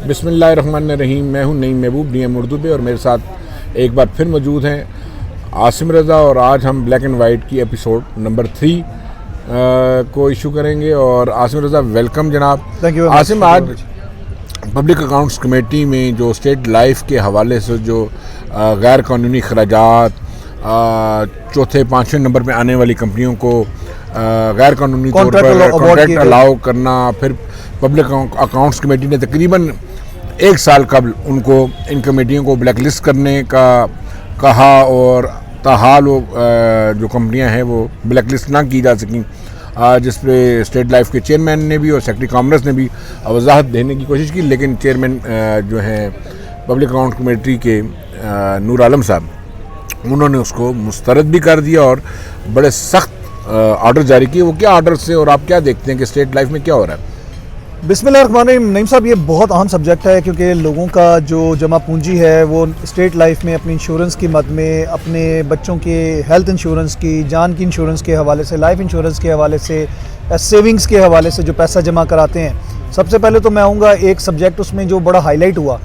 बिस्मिल्लाहिर्रहमानिर्रहीम। मैं हूं नईम महबूब डीएम उर्दू पे और मेरे साथ एक बार फिर मौजूद हैं आसिम रज़ा और आज हम ब्लैक एंड वाइट की एपिसोड नंबर 3 को इशू करेंगे। और आसिम रज़ा वेलकम जनाब। आसिम, आज पब्लिक अकाउंट्स कमेटी में जो स्टेट लाइफ के हवाले से जो गैर कानूनी खराजात, चौथे पाँचवें नंबर पे आने वाली कंपनियों को गैर कानूनी तौर पर कॉन्ट्रैक्ट अलाउ करना, फिर पब्लिक अकाउंट्स कमेटी ने तकरीबन 1 साल कबल उनको इन कमेटियों को ब्लैक लिस्ट करने का कहा और ताहाल वो जो कंपनियां हैं वो ब्लैक लिस्ट ना की जा सकें, जिस पे स्टेट लाइफ के चेयरमैन ने भी और सेक्रेटरी कॉमर्स ने भी वजाहत देने की कोशिश की, लेकिन चेयरमैन जो हैं पब्लिक अकाउंट कमेटी के नूर आलम साहब, उन्होंने उसको मुस्तरद भी कर दिया और बड़े सख्त ऑर्डर जारी किए। वो क्या ऑर्डर से और आप क्या देखते हैं कि स्टेट लाइफ में क्या हो रहा है? बिस्मिल्लाहिर्रहमानिर्रहीम। नईम साहब, ये बहुत अहम सब्जेक्ट है क्योंकि लोगों का जो जमा पूंजी है वो स्टेट लाइफ में अपनी इंश्योरेंस की मद में, अपने बच्चों के हेल्थ इंश्योरेंस की, जान की इंश्योरेंस के हवाले से, लाइफ इंश्योरेंस के हवाले से, सेविंग्स के हवाले से जो पैसा जमा कराते हैं। सबसे पहले तो मैं आऊँगा एक सब्जेक्ट उसमें जो बड़ा हाईलाइट हुआ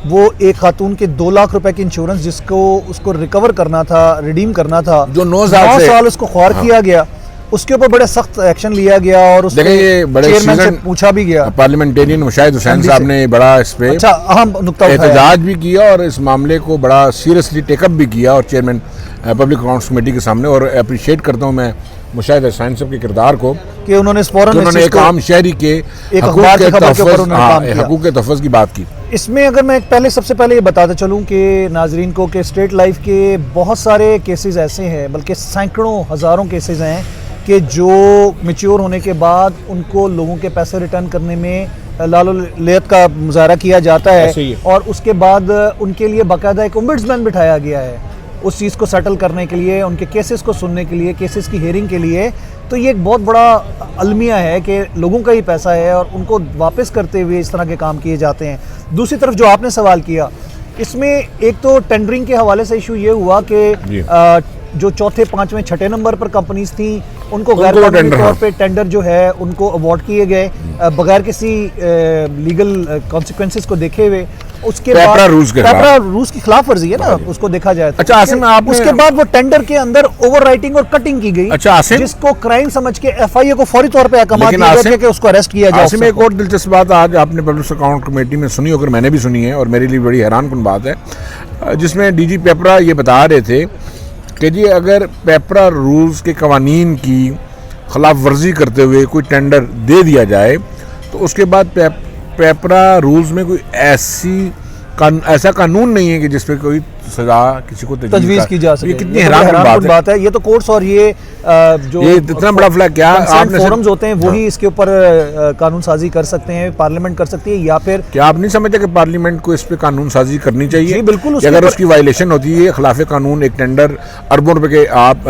वो एक खातून के 2 लाख रुपए की इंश्योरेंस जिसको उसको रिकवर करना था, रिडीम करना था, जो 9 साल उसको ख्वार किया गया, उसके ऊपर बड़े सख्त एक्शन लिया गया और उसके चेयरमैन से पूछा भी गया। पार्लियामेंटेरियन मुशाहिद हुसैन साहब ने बड़ा इस पे अहम नुक्ता एहतजाज भी किया और इस मामले को बड़ा सीरियसली टेकअप भी किया और चेयरमैन पब्लिक अकाउंट्स कमेटी के सामने। और अप्रिशिएट करता हूँ मैं मुशाहिद हुसैन साहब के किरदार को कि उन्होंने एक आम शहरी के हकूक़ के तहफ़्फ़ुज़ की बात की। इसमें अगर मैं सबसे पहले ये बताते चलूँ कि नाजरीन को कि स्टेट लाइफ के बहुत सारे केसेस ऐसे हैं, बल्कि सैकड़ों हज़ारों केसेस हैं कि जो मैच्योर होने के बाद उनको लोगों के पैसे रिटर्न करने में लालो-लियत का मुजाहरा किया जाता है और उसके बाद उनके लिए बाकायदा एक ओम्बुड्समैन बिठाया गया है उस चीज़ को सेटल करने के लिए, उनके केसेस को सुनने के लिए, केसेस की हेयरिंग के लिए। तो ये एक बहुत बड़ा अलमिया है कि लोगों का ही पैसा है और उनको वापस करते हुए इस तरह के काम किए जाते हैं। दूसरी तरफ जो आपने सवाल किया, इसमें एक तो टेंडरिंग के हवाले से इशू ये हुआ कि जो चौथे, पांचवें, छठे नंबर पर कंपनीज थी उनको गैर कानूनी तौर पे टेंडर जो है उनको अवार्ड किए गए बगैर किसी लीगल कॉन्सिक्वेंसेस को देखे हुए। उसके बाद रूल्स की खिलाफ वर्जी है ना, उसको देखा जाए तो। अच्छा आसिम, उसके बाद वो टेंडर के अंदर ओवर राइटिंग और कटिंग की गई। अच्छा आसिम, जिसको क्राइम समझ के एफआईए को फौरी तौर पे अहकाम दिया गया कि उसको अरेस्ट किया जाए। आसिम, एक और दिलचस्प बात आज आपने पब्लिक अकाउंट कमेटी में सुनी होकर, मैंने भी सुनी है और मेरे लिए बड़ी हैरानकुन बात है, जिसमें डीजी पेपरा ये बता रहे थे कि जी अगर पेपरा रूल्स के कवानीन की खिलाफ वर्जी करते हुए कोई टेंडर दे दिया जाए तो उसके बाद पेपरा रूल्स में कोई ऐसा कानून नहीं है कि जिसपे कोई सजा किसी को तजवीज़ की जा सके। ये कितनी हैरान बात है। ये तो कोर्ट्स और ये इतना बड़ा फ्लैग क्या आपने फोरम्स होते हैं वही इसके ऊपर कानून साजी कर सकते हैं, पार्लियामेंट कर सकती है, या फिर क्या आप नहीं समझते कि पार्लियामेंट को इस पे कानून साजी करनी चाहिए? जी बिल्कुल। अगर उसकी वायलेशन होती है, खिलाफ कानून, एक टेंडर अरबों रुपए के आप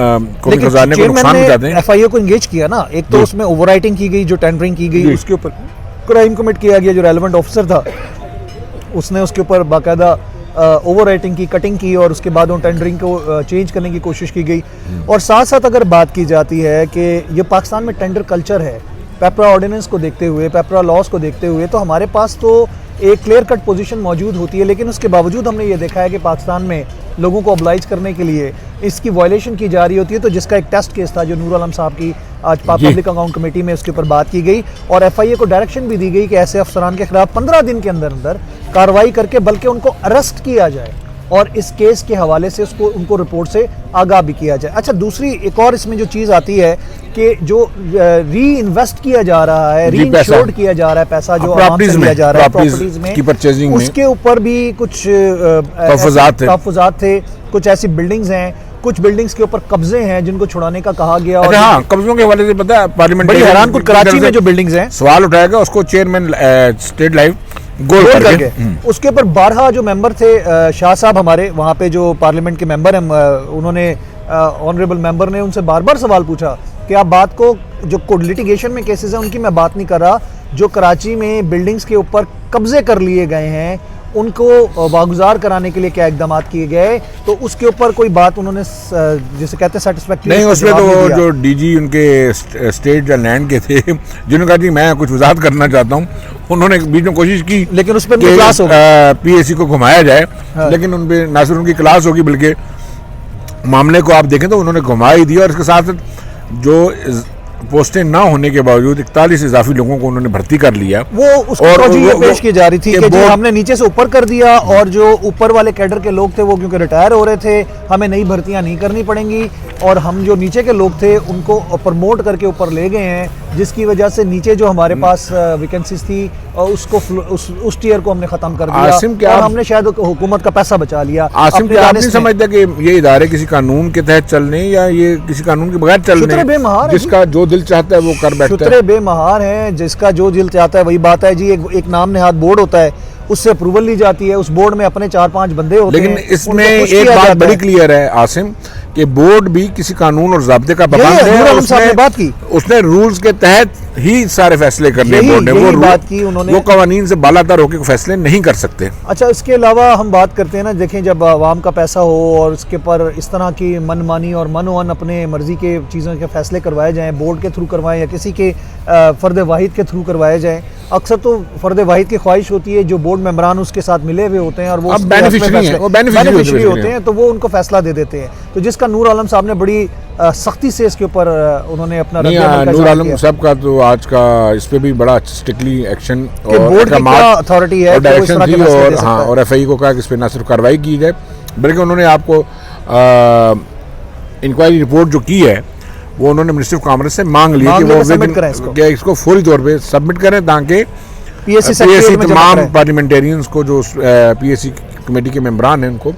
को खजाने को नुकसान पहुंचाते हैं। एफआईए को एंगेज किया ना, एक तो उसमें ओवरराइटिंग की गई, जो टेंडरिंग की गई उसके ऊपर क्राइम कमिट किया गया, जो रेलेवेंट ऑफिसर था उसने उसके ऊपर बाकायदा ओवर राइटिंग की, कटिंग की और उसके बाद उन टेंडरिंग को चेंज करने की कोशिश की गई। और साथ साथ अगर बात की जाती है कि ये पाकिस्तान में टेंडर कल्चर है, पेपरा ऑर्डिनेंस को देखते हुए, पेपरा लॉज को देखते हुए, तो हमारे पास तो एक क्लियर कट पोजीशन मौजूद होती है, लेकिन उसके बावजूद हमने ये देखा है कि पाकिस्तान में लोगों को ऑब्लाइज करने के लिए इसकी वायलेशन की जा रही होती है। तो जिसका एक टेस्ट केस था जो नूर आलम साहब की आज पब्लिक अकाउंट कमेटी में उसके ऊपर बात की गई और एफआईए को डायरेक्शन भी दी गई कि ऐसे अफसरान के खिलाफ 15 दिन के अंदर अंदर कार्रवाई करके बल्कि उनको अरेस्ट किया जाए और इस केस के हवाले से उनको रिपोर्ट से आगाह भी किया जाए। अच्छा, दूसरी एक और इसमें जो चीज़ आती है कि जो री इन्वेस्ट किया जा रहा है, री इंश्योर्ड किया जा रहा है पैसा जो किया जा रहा है प्रॉपर्टीज में की परचेजिंग में, उसके ऊपर भी कुछ तहफ़्फ़ुज़ात थे। कुछ ऐसी बिल्डिंग्स हैं, कुछ बिल्डिंग्स के ऊपर कब्जे हैं जिनको छुड़ाने का कहा गया। और हाँ, कब्जों के हवाले से पता है पार्लियामेंट बड़ी हैरान कुछ कराची में जो बिल्डिंग्स हैं सवाल उठाएगा उसको चेयरमैन स्टेट लाइफ गोल करके उसके ऊपर 12 जो मेंबर थे, शाह साहब हमारे वहाँ पे जो पार्लियामेंट के मेंबर हैं, उन्होंने ऑनरेबल मेंबर ने उनसे बार बार सवाल पूछा कि आप बात को जो लिटिगेशन में केसेस हैं उनकी मैं बात नहीं कर रहा, जो कराची में बिल्डिंग्स के ऊपर कब्जे कर लिए गए हैं उनको वागुजार कराने के लिए क्या इकदाम किए गए, तो उसके ऊपर कोई बात उन्होंने जिसे कहते हैं सेटिस्फैक्ट्री नहीं, उसमें तो जो डीजी उनके स्टेट या लैंड के थे जिन्होंने कहा जी मैं कुछ वजाहत करना चाहता हूँ, उन्होंने बीच में कोशिश की लेकिन उस पर क्लास पीएससी को घुमाया जाए। हाँ। लेकिन उन पे ना सिर्फ उनकी क्लास होगी बल्कि मामले को आप देखें तो उन्होंने घुमा ही दिया और इसके साथ जो पोस्टें ना होने के बावजूद 41 इजाफी लोगों को उन्होंने भर्ती कर लिया। वो उसको पेश की जा रही थी कि जो हमने नीचे से ऊपर कर दिया और जो ऊपर वाले कैडर के लोग थे वो क्योंकि रिटायर हो रहे थे, हमें नई भर्तियां नहीं करनी पड़ेंगी और हम जो नीचे के लोग थे उनको प्रमोट करके ऊपर ले गए हैं, जिसकी वजह से नीचे जो हमारे पास वैकेंसीज थी उसको उस टीयर को हमने खत्म कर दिया और हमने शायद हुकूमत का पैसा बचा लिया। आसिम, क्या आप नहीं समझते कि ये इदारे किसी कानून के तहत चलने या ये किसी कानून के बगैर चलने, जिसका जो दिल चाहता है वो कर बैठता है? शुतरे बेमहार हैं, जिसका जो दिल चाहता है वही बात है जी। एक नाम नेहाद बोर्ड होता है, उससे अप्रूवल ली जाती है, उस बोर्ड में अपने 4-5 बंदे होते हैं। लेकिन इसमें एक बात बड़ी क्लियर है आसिम कि बोर्ड भी किसी कानून और ज़ाब्ते का पाबंद है। उसने रूल्स के तहत ही सारे फैसले करने बोर्ड ने, वो बात की उन्होंने, वो कवानीन से बालातर होकर फैसले नहीं कर सकते। अच्छा, इसके अलावा हम बात करते हैं ना, देखें जब आवाम का पैसा हो और उसके पर इस तरह की मनमानी और मनोवन अपने मर्जी के चीज़ों के फैसले करवाए जाएं, बोर्ड के थ्रू करवाएं या किसी के फ़र्द वाहिद के थ्रू करवाए जाएं, अक्सर तो फ़र्द वाहिद की ख्वाहिश होती है जो बोर्ड मेंबरान उसके साथ मिले हुए होते हैं और वो बेनिफिशरी होते हैं तो वो उनको फैसला दे देते हैं। तो जिसका नूर आलम साहब ने बड़ी सख्ती से इसके ऊपर उन्होंने अपना नूर आलम साहब का तो आज का इस पे भी बड़ा स्ट्रिक्टली एक्शन और बोर्ड की क्या अथॉरिटी है, डायरेक्शन थी और हाँ, और एफआई को कहा कि इस पे ना सिर्फ कार्रवाई की जाए बल्कि उन्होंने आपको इंक्वायरी रिपोर्ट जो की है वो उन्होंने मिनिस्ट्री ऑफ कॉमर्स से मांग ली कि वो इसको फौरी तौर पे सबमिट करें ताकि पीएससी तमाम पार्लियामेंटेरियंस को जो पीएससी कमेटी के मेंबरान हैं उनको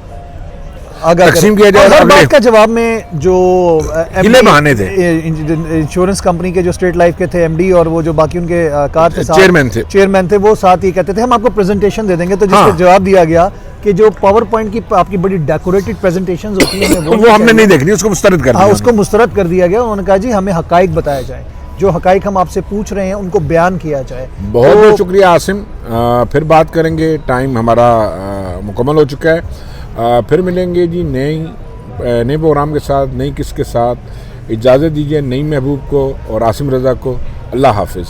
तकसीम किया जाए। हर बात का जवाब में जो बहाने थे इंश्योरेंस कंपनी के जो स्टेट लाइफ के थे एमडी और वो जो बाकी उनके कार थे चेयरमैन थे वो साथ ही कहते थे हम आपको प्रेजेंटेशन दे देंगे। तो जिसका जवाब दिया गया कि जो पावर पॉइंट की आपकी बड़ी डेकोरेटेड प्रेजेंटेशंस होती हैं वो हमने नहीं देखनी, उसको मुस्तरद कर दिया। उसको मुस्तरद कर दिया गया। उन्होंने कहा जी हमें हकाइक बताया जाए, जो हकाइक हम आपसे पूछ रहे हैं उनको बयान किया जाए। बहुत बहुत शुक्रिया आसिम, फिर बात करेंगे, टाइम हमारा मुकम्मल हो चुका है। फिर मिलेंगे जी नए प्रोग्राम के साथ, नई किस्त के साथ। इजाज़त दीजिए नई महबूब को और आसिम रज़ा को। अल्लाह हाफिज़।